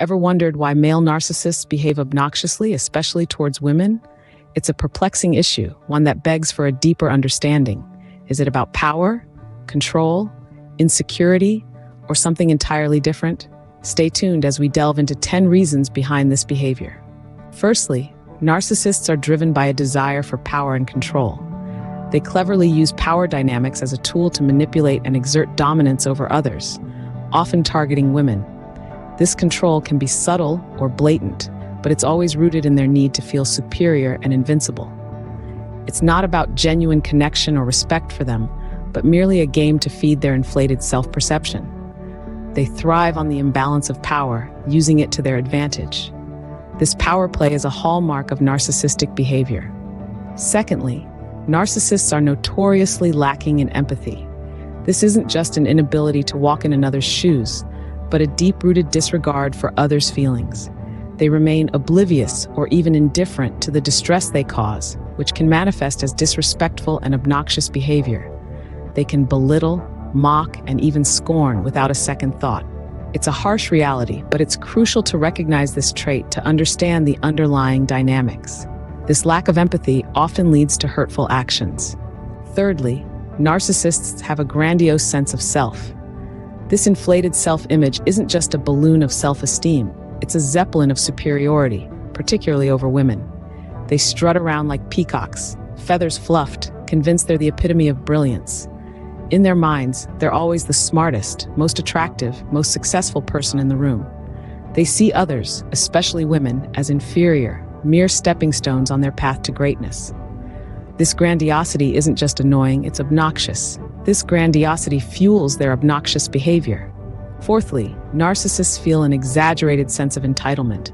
Ever wondered why male narcissists behave obnoxiously, especially towards women? It's a perplexing issue, one that begs for a deeper understanding. Is it about power, control, insecurity, or something entirely different? Stay tuned as we delve into 10 reasons behind this behavior. Firstly, narcissists are driven by a desire for power and control. They cleverly use power dynamics as a tool to manipulate and exert dominance over others, often targeting women. This control can be subtle or blatant, but it's always rooted in their need to feel superior and invincible. It's not about genuine connection or respect for them, but merely a game to feed their inflated self-perception. They thrive on the imbalance of power, using it to their advantage. This power play is a hallmark of narcissistic behavior. Secondly, narcissists are notoriously lacking in empathy. This isn't just an inability to walk in another's shoes, but a deep-rooted disregard for others' feelings. They remain oblivious or even indifferent to the distress they cause, which can manifest as disrespectful and obnoxious behavior. They can belittle, mock, and even scorn without a second thought. It's a harsh reality, but it's crucial to recognize this trait to understand the underlying dynamics. This lack of empathy often leads to hurtful actions. Thirdly, narcissists have a grandiose sense of self. This inflated self-image isn't just a balloon of self-esteem, it's a zeppelin of superiority, particularly over women. They strut around like peacocks, feathers fluffed, convinced they're the epitome of brilliance. In their minds, they're always the smartest, most attractive, most successful person in the room. They see others, especially women, as inferior, mere stepping stones on their path to greatness. This grandiosity isn't just annoying, it's obnoxious. This grandiosity fuels their obnoxious behavior. Fourthly, narcissists feel an exaggerated sense of entitlement.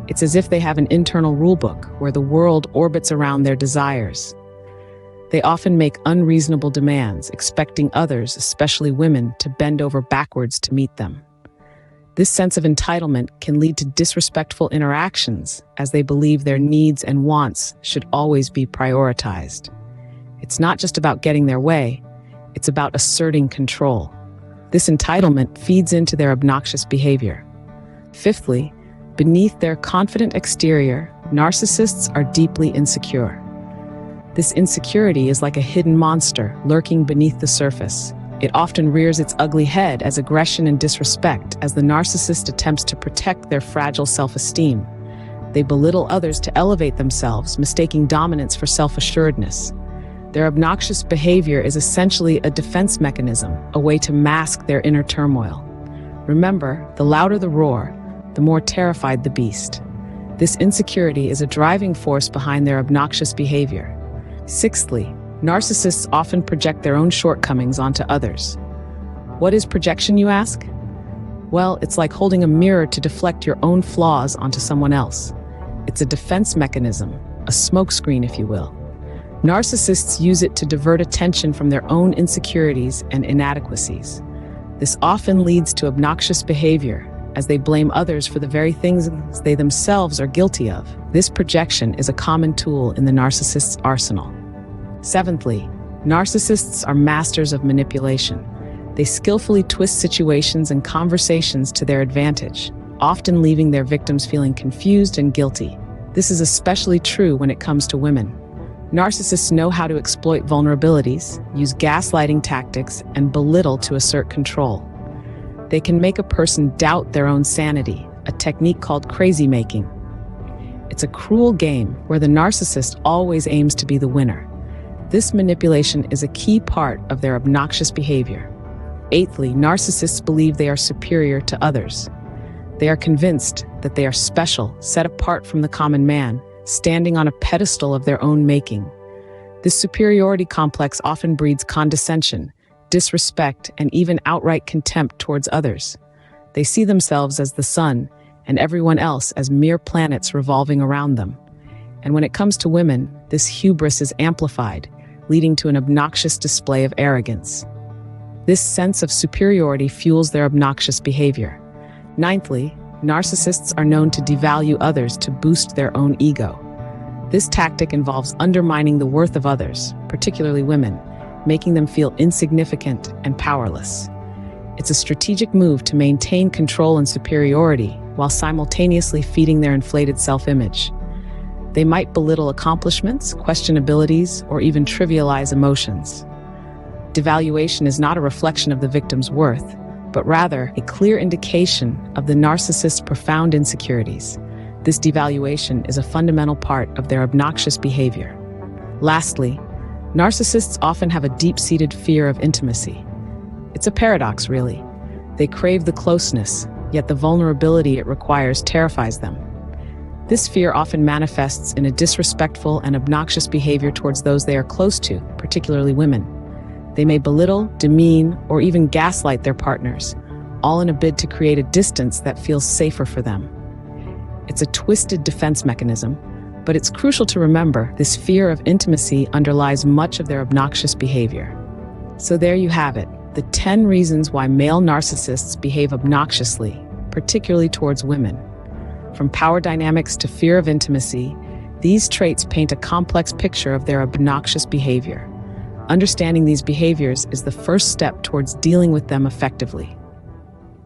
It's as if they have an internal rulebook where the world orbits around their desires. They often make unreasonable demands, expecting others, especially women, to bend over backwards to meet them. This sense of entitlement can lead to disrespectful interactions, as they believe their needs and wants should always be prioritized. It's not just about getting their way, it's about asserting control. This entitlement feeds into their obnoxious behavior. Fifthly, beneath their confident exterior, narcissists are deeply insecure. This insecurity is like a hidden monster lurking beneath the surface. It often rears its ugly head as aggression and disrespect as the narcissist attempts to protect their fragile self-esteem. They belittle others to elevate themselves, mistaking dominance for self-assuredness. Their obnoxious behavior is essentially a defense mechanism, a way to mask their inner turmoil. Remember, the louder the roar, the more terrified the beast. This insecurity is a driving force behind their obnoxious behavior. Sixthly, narcissists often project their own shortcomings onto others. What is projection, you ask? Well, it's like holding a mirror to deflect your own flaws onto someone else. It's a defense mechanism, a smokescreen, if you will. Narcissists use it to divert attention from their own insecurities and inadequacies. This often leads to obnoxious behavior, as they blame others for the very things they themselves are guilty of. This projection is a common tool in the narcissist's arsenal. Seventhly, narcissists are masters of manipulation. They skillfully twist situations and conversations to their advantage, often leaving their victims feeling confused and guilty. This is especially true when it comes to women. Narcissists know how to exploit vulnerabilities, use gaslighting tactics, and belittle to assert control. They can make a person doubt their own sanity, a technique called crazy making. It's a cruel game where the narcissist always aims to be the winner. This manipulation is a key part of their obnoxious behavior. Eighthly, narcissists believe they are superior to others. They are convinced that they are special, set apart from the common man, standing on a pedestal of their own making. This superiority complex often breeds condescension, disrespect, and even outright contempt towards others. They see themselves as the sun, and everyone else as mere planets revolving around them. And when it comes to women, this hubris is amplified, leading to an obnoxious display of arrogance. This sense of superiority fuels their obnoxious behavior. Ninthly, narcissists are known to devalue others to boost their own ego. This tactic involves undermining the worth of others, particularly women, making them feel insignificant and powerless. It's a strategic move to maintain control and superiority, while simultaneously feeding their inflated self-image. They might belittle accomplishments, question abilities, or even trivialize emotions. Devaluation is not a reflection of the victim's worth, but rather a clear indication of the narcissist's profound insecurities. This devaluation is a fundamental part of their obnoxious behavior. Lastly, narcissists often have a deep-seated fear of intimacy. It's a paradox, really. They crave the closeness, yet the vulnerability it requires terrifies them. This fear often manifests in a disrespectful and obnoxious behavior towards those they are close to, particularly women. They may belittle, demean, or even gaslight their partners, all in a bid to create a distance that feels safer for them. It's a twisted defense mechanism, but it's crucial to remember this fear of intimacy underlies much of their obnoxious behavior. So there you have it, the 10 reasons why male narcissists behave obnoxiously, particularly towards women. From power dynamics to fear of intimacy, these traits paint a complex picture of their obnoxious behavior. Understanding these behaviors is the first step towards dealing with them effectively.